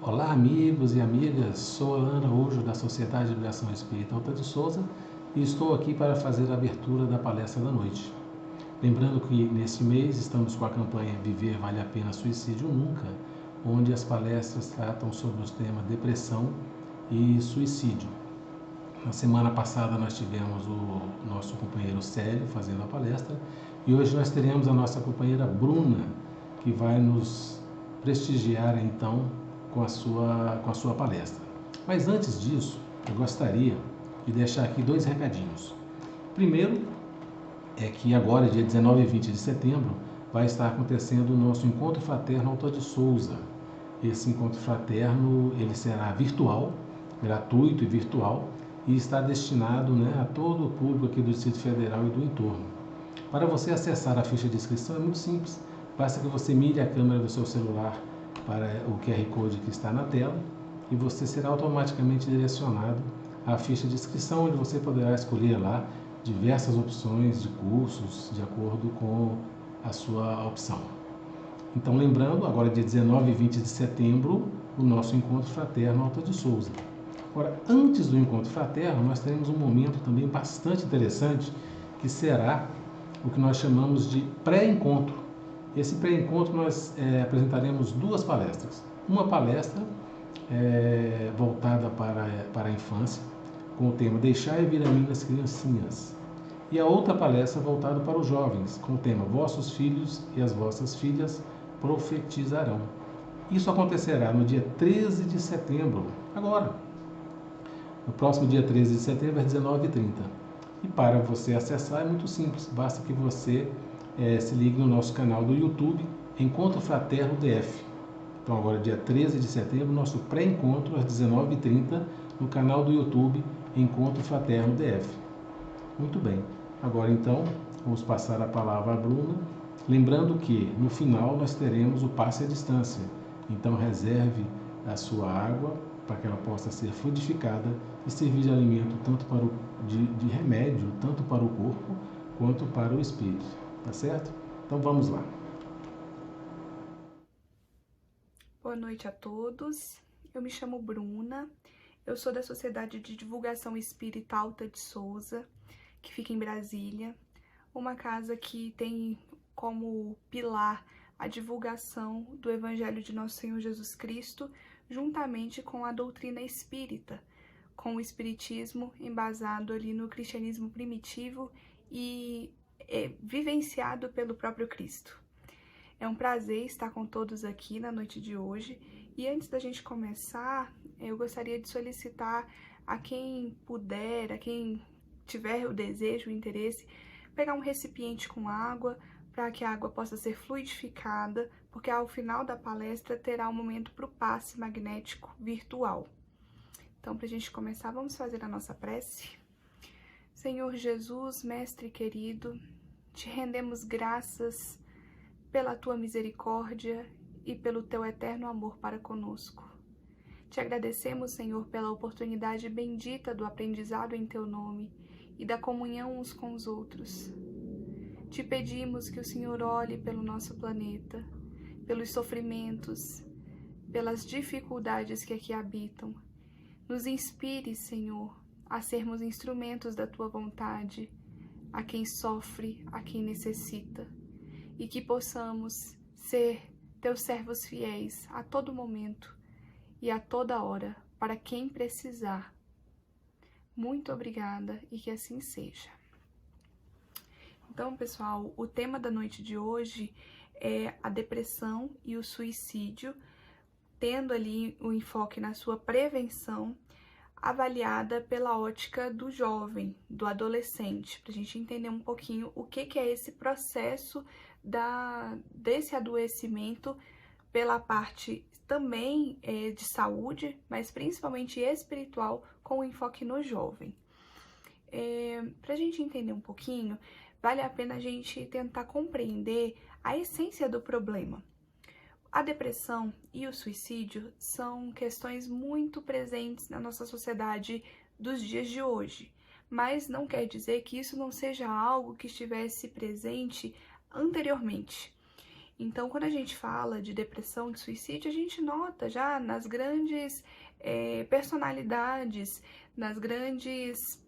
Olá, amigos e amigas. Sou Alan Araújo, da Sociedade de Brilhação Espírita Alta de Souza, e estou aqui para fazer a abertura da palestra da noite. Lembrando que neste mês estamos com a campanha Viver Vale a Pena, Suicídio Nunca, onde as palestras tratam sobre os temas depressão e suicídio. Na semana passada nós tivemos o nosso companheiro Célio fazendo a palestra, e hoje nós teremos a nossa companheira Bruna, que vai nos prestigiar então com a sua palestra. Mas antes disso, eu gostaria de deixar aqui dois recadinhos. Primeiro, é que agora, dia 19 e 20 de setembro, vai estar acontecendo o nosso Encontro Fraterno Alta de Souza. Esse encontro fraterno ele será virtual, gratuito e virtual, e está destinado a todo o público aqui do Distrito Federal e do entorno. Para você acessar a ficha de inscrição é muito simples. Basta que você mire a câmera do seu celular para o QR Code que está na tela e você será automaticamente direcionado à ficha de inscrição, onde você poderá escolher lá diversas opções de cursos de acordo com a sua opção. Então, lembrando, agora dia 19 e 20 de setembro, o nosso Encontro Fraterno Alta de Souza. Agora, antes do Encontro Fraterno, nós teremos um momento também bastante interessante, que será o que nós chamamos de pré-encontro. Esse pré-encontro nós apresentaremos duas palestras. Uma palestra voltada para a infância, com o tema Deixai vir a mim as criancinhas. E a outra palestra voltada para os jovens, com o tema Vossos filhos e as vossas filhas profetizarão. Isso acontecerá no dia 13 de setembro, agora. No próximo dia 13 de setembro, às 19h30. E para você acessar é muito simples, basta que você se ligue no nosso canal do YouTube, Encontro Fraterno DF. Então agora dia 13 de setembro, nosso pré-encontro às 19h30 no canal do YouTube, Encontro Fraterno DF. Muito bem, agora então vamos passar a palavra à Bruna, lembrando que no final nós teremos o passe à distância, então reserve a sua água para que ela possa ser fluidificada e servir de alimento tanto para de remédio, tanto para o corpo quanto para o espírito. Tá certo? Então vamos lá. Boa noite a todos. Eu me chamo Bruna. Eu sou da Sociedade de Divulgação Espírita Alta de Souza, que fica em Brasília. Uma casa que tem como pilar a divulgação do Evangelho de Nosso Senhor Jesus Cristo, juntamente com a doutrina espírita, com o espiritismo embasado ali no cristianismo primitivo e vivenciado pelo próprio Cristo. É um prazer estar com todos aqui na noite de hoje. E antes da gente começar, eu gostaria de solicitar a quem puder, a quem tiver o desejo, o interesse, pegar um recipiente com água, para que a água possa ser fluidificada, porque ao final da palestra terá um momento para o passe magnético virtual. Então, para a gente começar, vamos fazer a nossa prece. Senhor Jesus, Mestre querido, te rendemos graças pela tua misericórdia e pelo teu eterno amor para conosco. Te agradecemos, Senhor, pela oportunidade bendita do aprendizado em teu nome e da comunhão uns com os outros. Te pedimos que o Senhor olhe pelo nosso planeta, pelos sofrimentos, pelas dificuldades que aqui habitam. Nos inspire, Senhor, a sermos instrumentos da tua vontade, a quem sofre, a quem necessita, e que possamos ser teus servos fiéis a todo momento e a toda hora, para quem precisar. Muito obrigada e que assim seja. Então, pessoal, o tema da noite de hoje é a depressão e o suicídio, tendo ali o enfoque na sua prevenção, avaliada pela ótica do jovem, do adolescente, para a gente entender um pouquinho o que é esse processo desse adoecimento pela parte também de saúde, mas principalmente espiritual, com o enfoque no jovem. Para a gente entender um pouquinho, vale a pena a gente tentar compreender a essência do problema. A depressão e o suicídio são questões muito presentes na nossa sociedade dos dias de hoje, mas não quer dizer que isso não seja algo que estivesse presente anteriormente. Então, quando a gente fala de depressão, de suicídio, a gente nota já nas grandes personalidades, nas grandes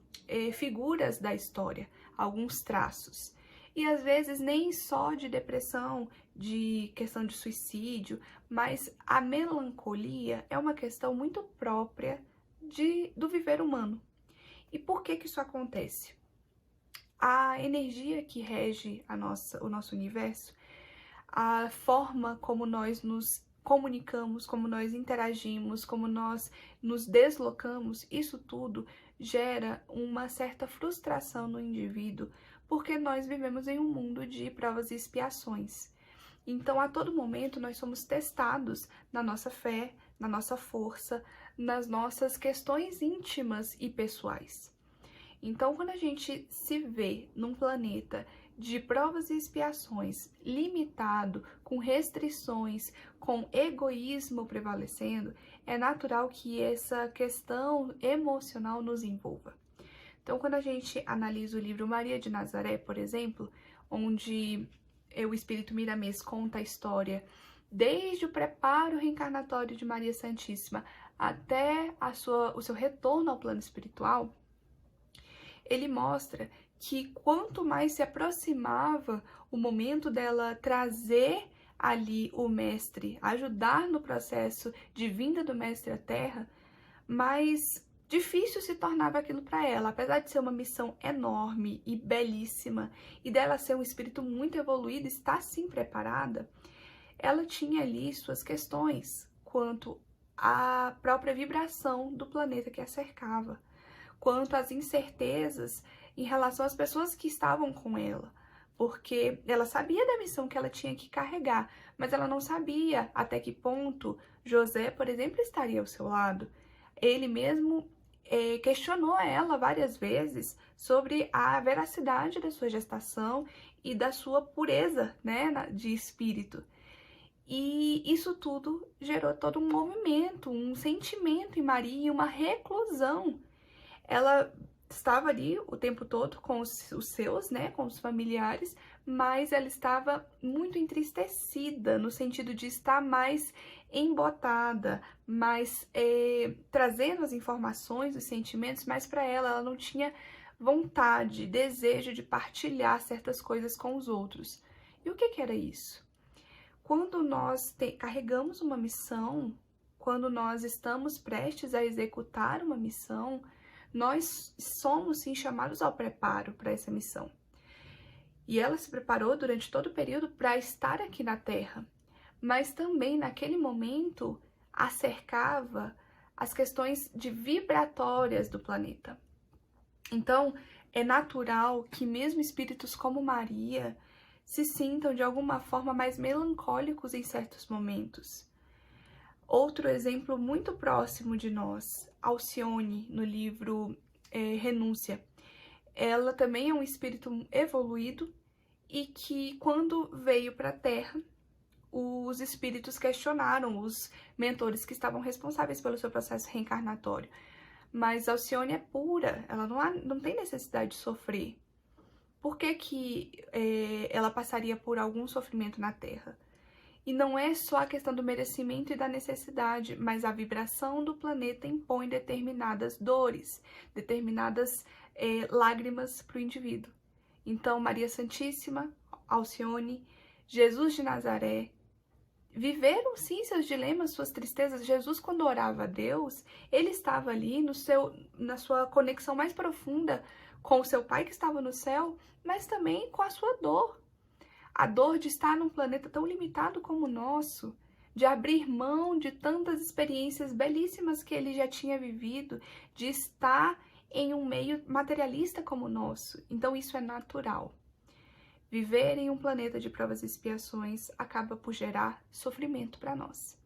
figuras da história, alguns traços. E às vezes nem só de depressão, de questão de suicídio, mas a melancolia é uma questão muito própria do viver humano. E por que que isso acontece? A energia que rege o nosso universo, a forma como nós nos comunicamos, como nós interagimos, como nós nos deslocamos, isso tudo gera uma certa frustração no indivíduo, porque nós vivemos em um mundo de provas e expiações. Então, a todo momento, nós somos testados na nossa fé, na nossa força, nas nossas questões íntimas e pessoais. Então, quando a gente se vê num planeta de provas e expiações, limitado, com restrições, com egoísmo prevalecendo, é natural que essa questão emocional nos envolva. Então, quando a gente analisa o livro Maria de Nazaré, por exemplo, onde o Espírito Miramês conta a história desde o preparo reencarnatório de Maria Santíssima até o seu retorno ao plano espiritual, ele mostra que quanto mais se aproximava o momento dela trazer ali o mestre, ajudar no processo de vinda do mestre à Terra, mais difícil se tornava aquilo para ela. Apesar de ser uma missão enorme e belíssima, e dela ser um espírito muito evoluído, estar sim preparada, ela tinha ali suas questões quanto à própria vibração do planeta que a cercava, quanto às incertezas em relação às pessoas que estavam com ela, porque ela sabia da missão que ela tinha que carregar, mas ela não sabia até que ponto José, por exemplo, estaria ao seu lado. Ele mesmo questionou ela várias vezes sobre a veracidade da sua gestação e da sua pureza, né, de espírito. E isso tudo gerou todo um movimento, um sentimento em Maria, uma reclusão. Ela estava ali o tempo todo com os seus, né, com os familiares, mas ela estava muito entristecida, no sentido de estar mais embotada, mais trazendo as informações, os sentimentos, mas para ela não tinha vontade, desejo de partilhar certas coisas com os outros. E o que era isso? Quando nós carregamos uma missão, quando nós estamos prestes a executar uma missão, nós somos sim chamados ao preparo para essa missão. E ela se preparou durante todo o período para estar aqui na Terra, mas também naquele momento acercava as questões de vibratórias do planeta. Então, é natural que mesmo espíritos como Maria se sintam de alguma forma mais melancólicos em certos momentos. Outro exemplo muito próximo de nós, Alcione, no livro Renúncia. Ela também é um espírito evoluído e que, quando veio para a Terra, os espíritos questionaram os mentores que estavam responsáveis pelo seu processo reencarnatório. Mas Alcione é pura, ela não tem necessidade de sofrer. Por que ela passaria por algum sofrimento na Terra? E não é só a questão do merecimento e da necessidade, mas a vibração do planeta impõe determinadas dores, determinadas lágrimas para o indivíduo. Então, Maria Santíssima, Alcione, Jesus de Nazaré, viveram sim seus dilemas, suas tristezas. Jesus, quando orava a Deus, ele estava ali na sua conexão mais profunda com o seu Pai que estava no céu, mas também com a sua dor. A dor de estar num planeta tão limitado como o nosso, de abrir mão de tantas experiências belíssimas que ele já tinha vivido, de estar em um meio materialista como o nosso. Então isso é natural. Viver em um planeta de provas e expiações acaba por gerar sofrimento para nós.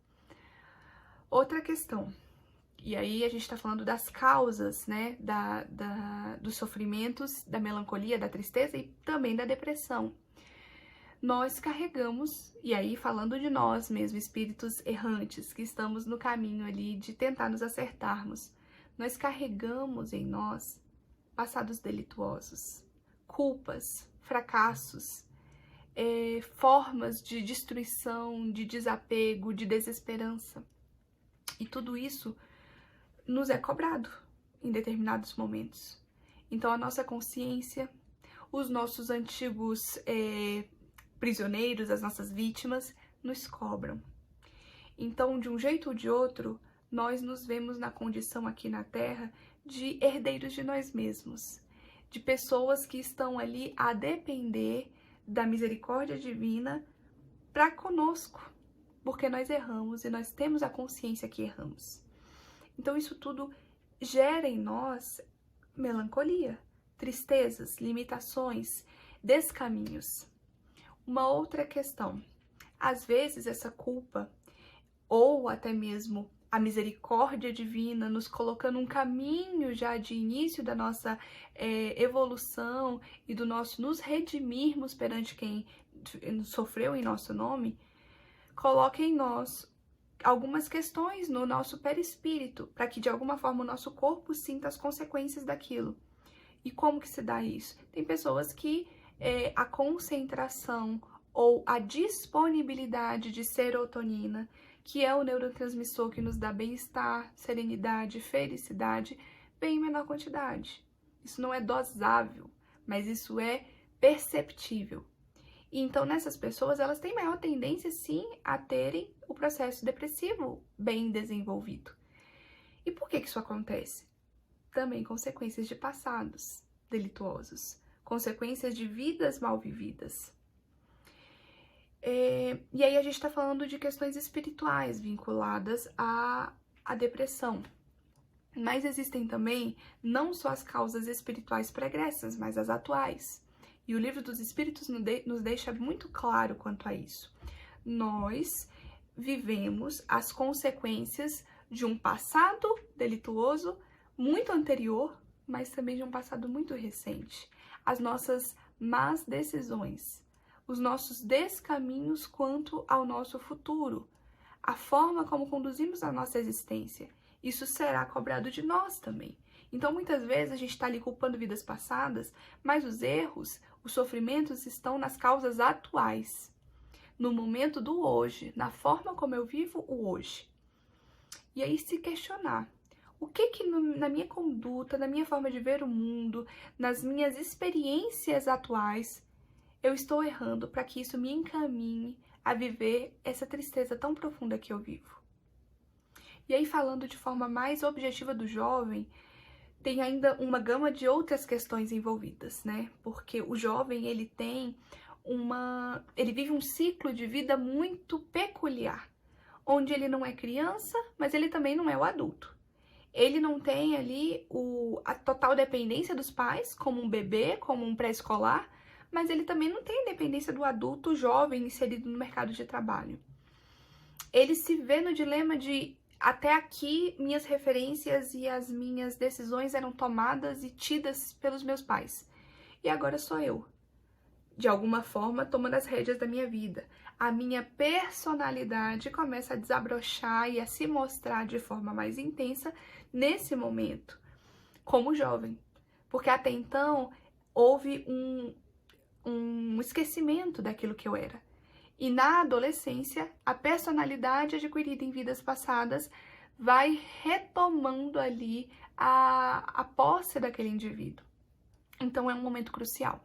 Outra questão, e aí a gente está falando das causas, né, dos sofrimentos, da melancolia, da tristeza e também da depressão. Nós carregamos, e aí falando de nós mesmo, espíritos errantes, que estamos no caminho ali de tentar nos acertarmos, nós carregamos em nós passados delituosos, culpas, fracassos, formas de destruição, de desapego, de desesperança. E tudo isso nos é cobrado em determinados momentos. Então a nossa consciência, os nossos antigos prisioneiros, as nossas vítimas, nos cobram. Então, de um jeito ou de outro, nós nos vemos na condição aqui na Terra de herdeiros de nós mesmos, de pessoas que estão ali a depender da misericórdia divina para conosco, porque nós erramos e nós temos a consciência que erramos. Então isso tudo gera em nós melancolia, tristezas, limitações, descaminhos. Uma outra questão, às vezes essa culpa ou até mesmo a misericórdia divina nos colocando um caminho já de início da nossa evolução e do nosso nos redimirmos perante quem sofreu em nosso nome, coloca em nós algumas questões no nosso perispírito, para que de alguma forma o nosso corpo sinta as consequências daquilo. E como que se dá isso? Tem pessoas que a concentração ou a disponibilidade de serotonina, que é o neurotransmissor que nos dá bem-estar, serenidade, felicidade, vem em menor quantidade. Isso não é dosável, mas isso é perceptível. E então, nessas pessoas, elas têm maior tendência, sim, a terem o processo depressivo bem desenvolvido. E por que isso acontece? Também consequências de passados delituosos, consequências de vidas mal vividas. E aí a gente está falando de questões espirituais vinculadas à depressão. Mas existem também não só as causas espirituais pregressas, mas as atuais. E o Livro dos Espíritos nos deixa muito claro quanto a isso. Nós vivemos as consequências de um passado delituoso muito anterior, mas também de um passado muito recente. As nossas más decisões, os nossos descaminhos quanto ao nosso futuro, a forma como conduzimos a nossa existência. Isso será cobrado de nós também. Então, muitas vezes, a gente está ali culpando vidas passadas, mas os erros, os sofrimentos estão nas causas atuais, no momento do hoje, na forma como eu vivo o hoje. E aí se questionar, o que na minha conduta, na minha forma de ver o mundo, nas minhas experiências atuais, eu estou errando para que isso me encaminhe a viver essa tristeza tão profunda que eu vivo. E aí, falando de forma mais objetiva do jovem, tem ainda uma gama de outras questões envolvidas, né? Porque o jovem, ele vive um ciclo de vida muito peculiar, onde ele não é criança, mas ele também não é o adulto. Ele não tem ali a total dependência dos pais, como um bebê, como um pré-escolar, mas ele também não tem a dependência do adulto jovem inserido no mercado de trabalho. Ele se vê no dilema de até aqui minhas referências e as minhas decisões eram tomadas e tidas pelos meus pais. E agora sou eu, de alguma forma, tomando as rédeas da minha vida. A minha personalidade começa a desabrochar e a se mostrar de forma mais intensa nesse momento, como jovem. Porque até então houve um esquecimento daquilo que eu era. E na adolescência, a personalidade adquirida em vidas passadas vai retomando ali a posse daquele indivíduo. Então é um momento crucial.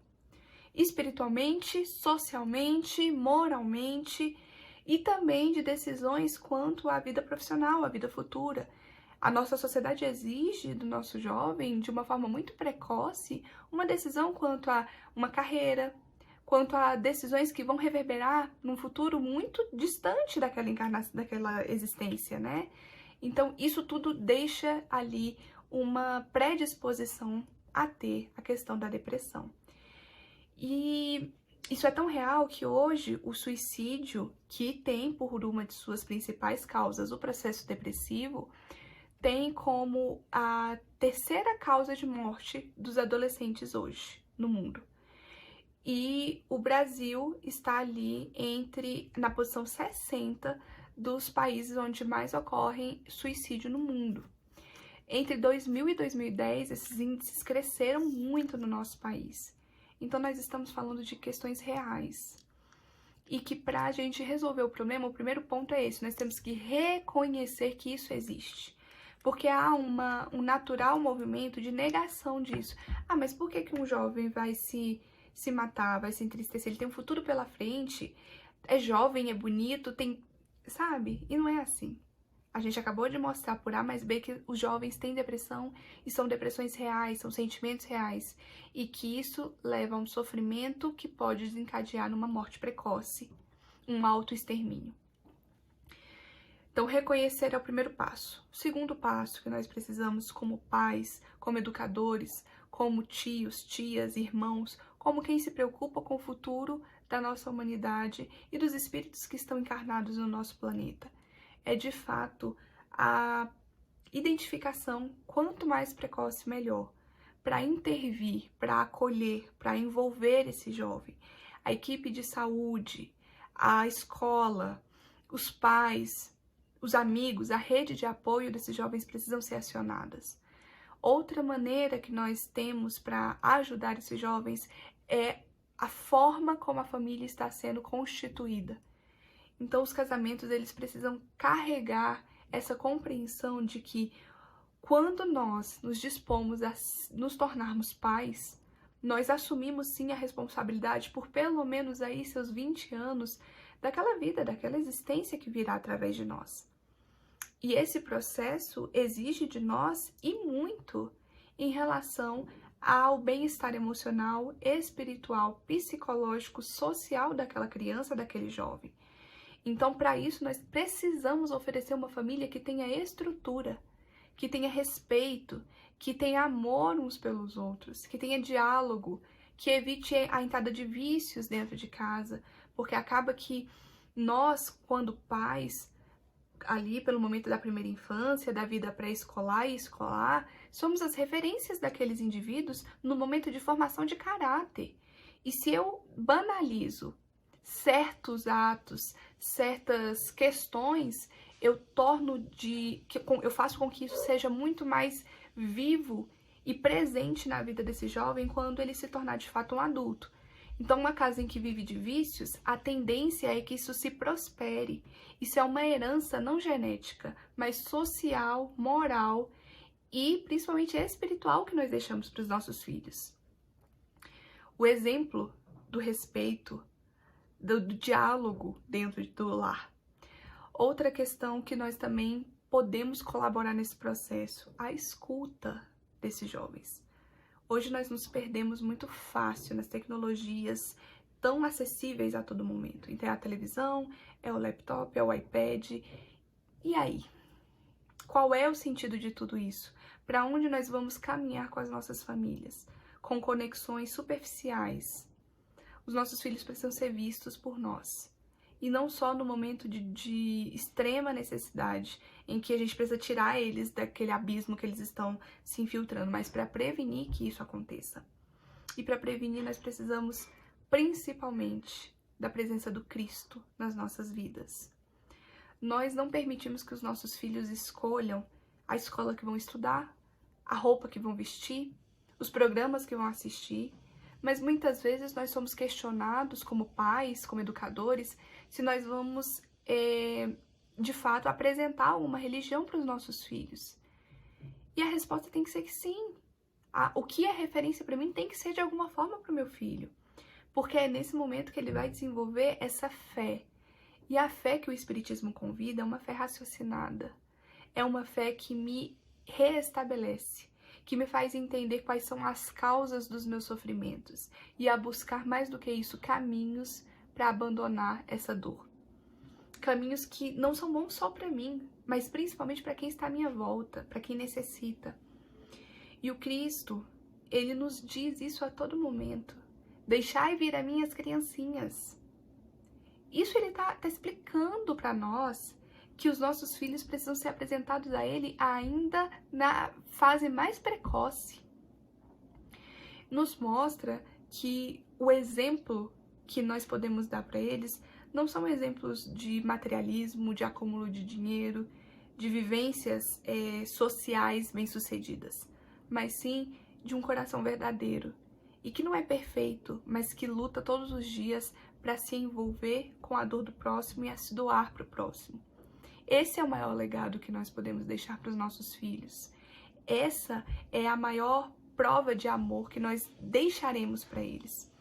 Espiritualmente, socialmente, moralmente e também de decisões quanto à vida profissional, à vida futura. A nossa sociedade exige do nosso jovem, de uma forma muito precoce, uma decisão quanto a uma carreira, quanto a decisões que vão reverberar num futuro muito distante daquela encarnação, daquela existência, né? Então, isso tudo deixa ali uma predisposição a ter a questão da depressão. E isso é tão real que hoje o suicídio, que tem por uma de suas principais causas o processo depressivo, tem como a terceira causa de morte dos adolescentes hoje no mundo. E o Brasil está ali na posição 60 dos países onde mais ocorre suicídio no mundo. Entre 2000 e 2010, esses índices cresceram muito no nosso país. Então, nós estamos falando de questões reais. e que pra gente resolver o problema, o primeiro ponto é esse, nós temos que reconhecer que isso existe. Porque há um natural movimento de negação disso. Ah, mas por que um jovem vai se matar, vai se entristecer? Ele tem um futuro pela frente, é jovem, é bonito, tem... Sabe? E não é assim. A gente acabou de mostrar por A mais B que os jovens têm depressão e são depressões reais, são sentimentos reais. E que isso leva a um sofrimento que pode desencadear numa morte precoce, um autoextermínio. Então, reconhecer é o primeiro passo. O segundo passo que nós precisamos como pais, como educadores, como tios, tias, irmãos, como quem se preocupa com o futuro da nossa humanidade e dos espíritos que estão encarnados no nosso planeta. É, de fato, a identificação, quanto mais precoce, melhor, para intervir, para acolher, para envolver esse jovem. A equipe de saúde, a escola, os pais, os amigos, a rede de apoio desses jovens precisam ser acionadas. Outra maneira que nós temos para ajudar esses jovens é a forma como a família está sendo constituída. Então, os casamentos, eles precisam carregar essa compreensão de que quando nós nos dispomos a nos tornarmos pais, nós assumimos sim a responsabilidade por pelo menos aí seus 20 anos daquela vida, daquela existência que virá através de nós. E esse processo exige de nós e muito em relação ao bem-estar emocional, espiritual, psicológico, social daquela criança, daquele jovem. Então, para isso, nós precisamos oferecer uma família que tenha estrutura, que tenha respeito, que tenha amor uns pelos outros, que tenha diálogo, que evite a entrada de vícios dentro de casa, porque acaba que nós, quando pais, ali pelo momento da primeira infância, da vida pré-escolar e escolar, somos as referências daqueles indivíduos no momento de formação de caráter. E se eu banalizo certos atos, certas questões, eu faço com que isso seja muito mais vivo e presente na vida desse jovem quando ele se tornar de fato um adulto. Então, uma casa em que vive de vícios, a tendência é que isso se prospere. Isso é uma herança não genética, mas social, moral e principalmente espiritual que nós deixamos para os nossos filhos. O exemplo do respeito, do diálogo dentro do lar. Outra questão que nós também podemos colaborar nesse processo, a escuta desses jovens. Hoje nós nos perdemos muito fácil nas tecnologias tão acessíveis a todo momento. Então é a televisão, é o laptop, é o iPad. E aí? Qual é o sentido de tudo isso? Para onde nós vamos caminhar com as nossas famílias? Com conexões superficiais. Os nossos filhos precisam ser vistos por nós. E não só no momento de extrema necessidade, em que a gente precisa tirar eles daquele abismo que eles estão se infiltrando, mas para prevenir que isso aconteça. E para prevenir, nós precisamos principalmente da presença do Cristo nas nossas vidas. Nós não permitimos que os nossos filhos escolham a escola que vão estudar, a roupa que vão vestir, os programas que vão assistir, mas muitas vezes nós somos questionados como pais, como educadores, se nós vamos, de fato, apresentar uma religião para os nossos filhos. E a resposta tem que ser que sim. O que é referência para mim tem que ser de alguma forma para o meu filho. Porque é nesse momento que ele vai desenvolver essa fé. E a fé que o Espiritismo convida é uma fé raciocinada. É uma fé que me reestabelece, que me faz entender quais são as causas dos meus sofrimentos e a buscar mais do que isso caminhos para abandonar essa dor. Caminhos que não são bons só para mim, mas principalmente para quem está à minha volta, para quem necessita. E o Cristo, ele nos diz isso a todo momento. Deixai vir a mim as criancinhas. Isso ele tá explicando para nós que os nossos filhos precisam ser apresentados a ele ainda na fase mais precoce. Nos mostra que o exemplo que nós podemos dar para eles não são exemplos de materialismo, de acúmulo de dinheiro, de vivências sociais bem-sucedidas, mas sim de um coração verdadeiro e que não é perfeito, mas que luta todos os dias para se envolver com a dor do próximo e a se doar para o próximo. Esse é o maior legado que nós podemos deixar para os nossos filhos. Essa é a maior prova de amor que nós deixaremos para eles.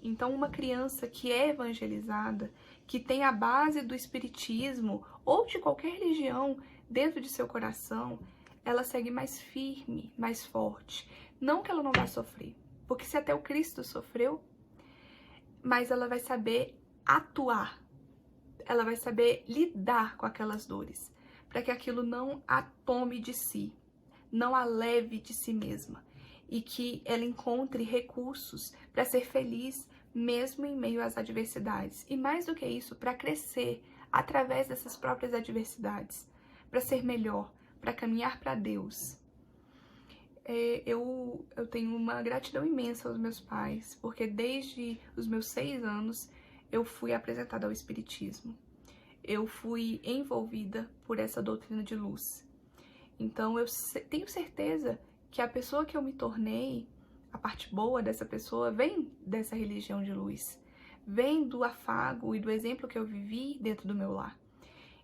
Então, uma criança que é evangelizada, que tem a base do espiritismo ou de qualquer religião dentro de seu coração, ela segue mais firme, mais forte. Não que ela não vai sofrer, porque se até o Cristo sofreu, mas ela vai saber atuar, ela vai saber lidar com aquelas dores, para que aquilo não a tome de si, não a leve de si mesma, e que ela encontre recursos para ser feliz mesmo em meio às adversidades. E mais do que isso, para crescer através dessas próprias adversidades, para ser melhor, para caminhar para Deus. Eu tenho uma gratidão imensa aos meus pais, porque desde os meus 6 anos eu fui apresentada ao Espiritismo. Eu fui envolvida por essa doutrina de luz. Então eu tenho certeza que a pessoa que eu me tornei, a parte boa dessa pessoa, vem dessa religião de luz. Vem do afago e do exemplo que eu vivi dentro do meu lar.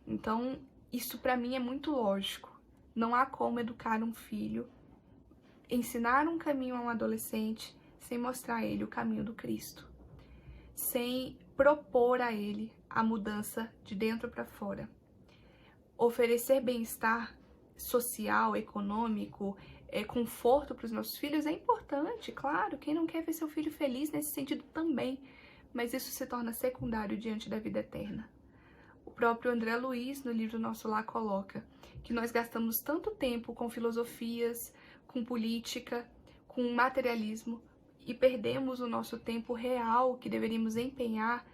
Então, isso para mim é muito lógico. Não há como educar um filho, ensinar um caminho a um adolescente sem mostrar a ele o caminho do Cristo, sem propor a ele a mudança de dentro para fora. Oferecer bem-estar social, econômico, conforto para os nossos filhos é importante, claro. Quem não quer ver seu filho feliz nesse sentido também, mas isso se torna secundário diante da vida eterna. O próprio André Luiz, no livro Nosso Lar, coloca que nós gastamos tanto tempo com filosofias, com política, com materialismo e perdemos o nosso tempo real que deveríamos empenhar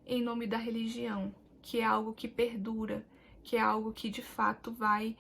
em nome da religião, que é algo que perdura, que é algo que de fato vai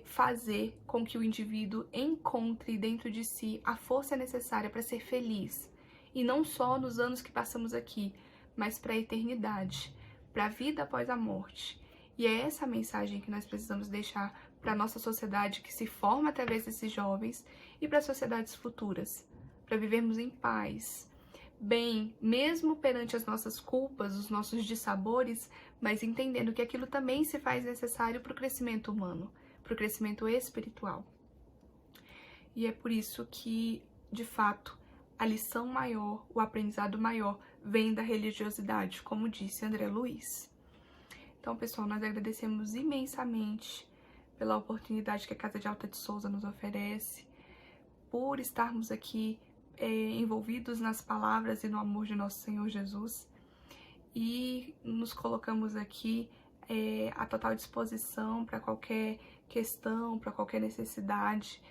fazer com que o indivíduo encontre dentro de si a força necessária para ser feliz. E não só nos anos que passamos aqui, mas para a eternidade, para a vida após a morte. E é essa a mensagem que nós precisamos deixar para a nossa sociedade que se forma através desses jovens e para as sociedades futuras, para vivermos em paz, bem, mesmo perante as nossas culpas, os nossos dissabores, mas entendendo que aquilo também se faz necessário para o crescimento humano, para o crescimento espiritual. E é por isso que, de fato, a lição maior, o aprendizado maior, vem da religiosidade, como disse André Luiz. Então, pessoal, nós agradecemos imensamente pela oportunidade que a Casa de Alta de Souza nos oferece, por estarmos aqui envolvidos nas palavras e no amor de nosso Senhor Jesus, e nos colocamos aqui à total disposição para qualquer questão, para qualquer necessidade,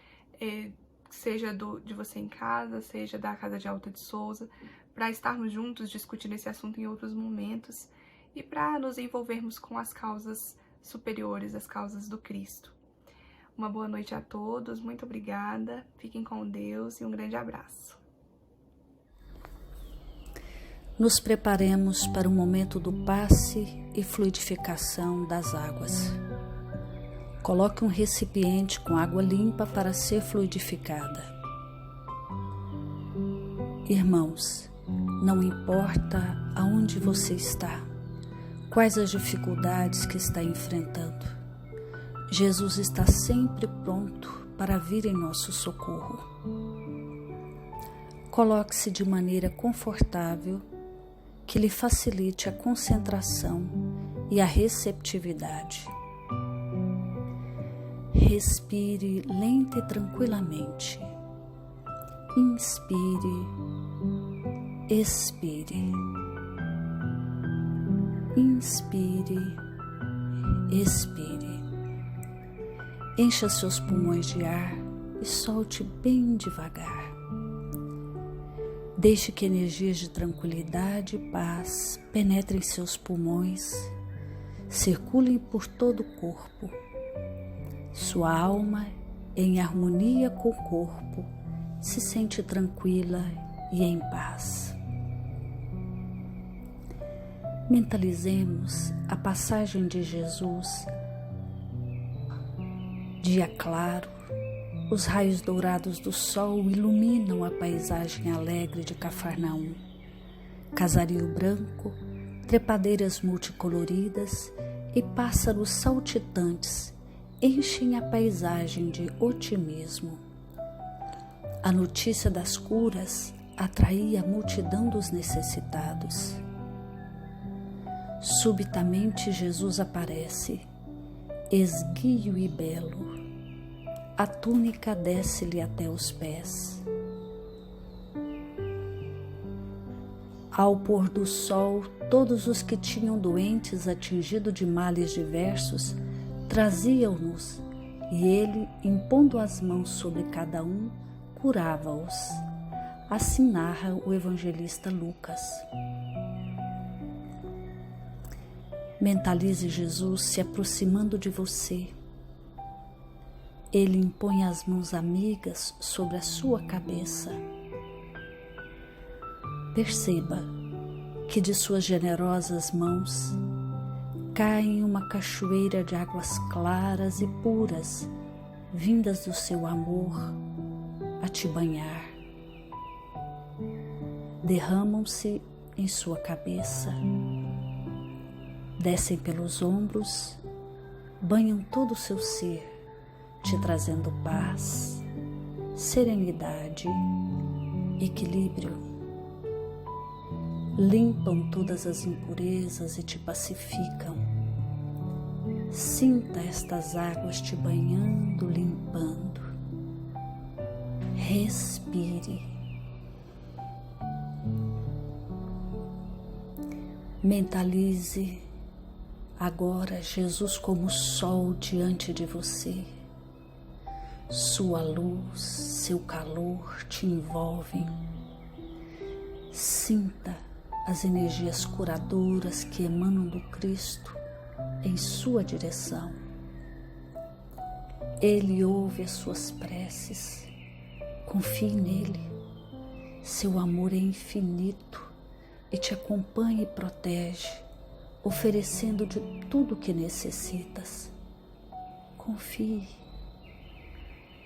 seja de você em casa, seja da Casa de Alta de Souza, para estarmos juntos discutindo esse assunto em outros momentos e para nos envolvermos com as causas superiores, as causas do Cristo. Uma boa noite a todos, muito obrigada, fiquem com Deus e um grande abraço. Nos preparemos para o momento do passe e fluidificação das águas. Coloque um recipiente com água limpa para ser fluidificada. Irmãos, não importa aonde você está, quais as dificuldades que está enfrentando, Jesus está sempre pronto para vir em nosso socorro. Coloque-se de maneira confortável, que lhe facilite a concentração e a receptividade. Respire lenta e tranquilamente. Inspire, expire. Inspire, expire. Encha seus pulmões de ar e solte bem devagar. Deixe que energias de tranquilidade e paz penetrem seus pulmões, circulem por todo o corpo. Sua alma, em harmonia com o corpo, se sente tranquila e em paz. Mentalizemos a passagem de Jesus. Dia claro, os raios dourados do sol iluminam a paisagem alegre de Cafarnaum, casario branco, trepadeiras multicoloridas e pássaros saltitantes enchem a paisagem de otimismo. A notícia das curas atraía a multidão dos necessitados. Subitamente Jesus aparece, esguio e belo. A túnica desce-lhe até os pés. Ao pôr do sol, todos os que tinham doentes atingidos de males diversos traziam-nos, e ele, impondo as mãos sobre cada um, curava-os. Assim narra o evangelista Lucas. Mentalize Jesus se aproximando de você. Ele impõe as mãos amigas sobre a sua cabeça. Perceba que de suas generosas mãos cai uma cachoeira de águas claras e puras, vindas do seu amor a te banhar. Derramam-se em sua cabeça, descem pelos ombros, banham todo o seu ser, te trazendo paz, serenidade, equilíbrio. Limpam todas as impurezas e te pacificam. Sinta estas águas te banhando, limpando. Respire. Mentalize agora Jesus como sol diante de você. Sua luz, seu calor te envolvem. Sinta as energias curadoras que emanam do Cristo em sua direção. Ele ouve as suas preces. Confie nele. Seu amor é infinito e te acompanha e protege, oferecendo de tudo o que necessitas. Confie.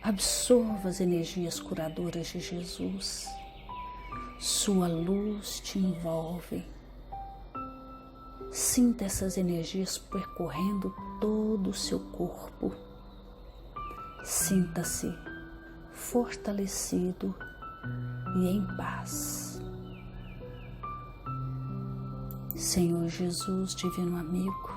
Absorva as energias curadoras de Jesus. Sua luz te envolve. Sinta essas energias percorrendo todo o seu corpo. Sinta-se fortalecido e em paz. Senhor Jesus, divino amigo,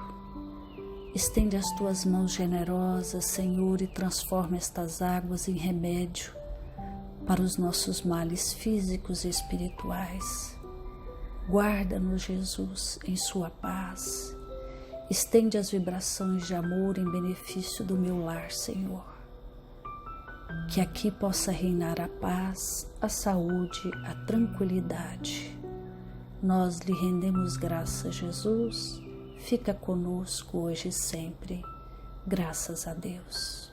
estende as tuas mãos generosas, Senhor, e transforma estas águas em remédio para os nossos males físicos e espirituais. Guarda-nos, Jesus, em sua paz. Estende as vibrações de amor em benefício do meu lar, Senhor. Que aqui possa reinar a paz, a saúde, a tranquilidade. Nós lhe rendemos graças, Jesus. Fica conosco hoje e sempre. Graças a Deus.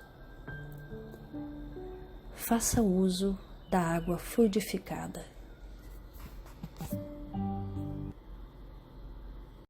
Faça uso da água fluidificada.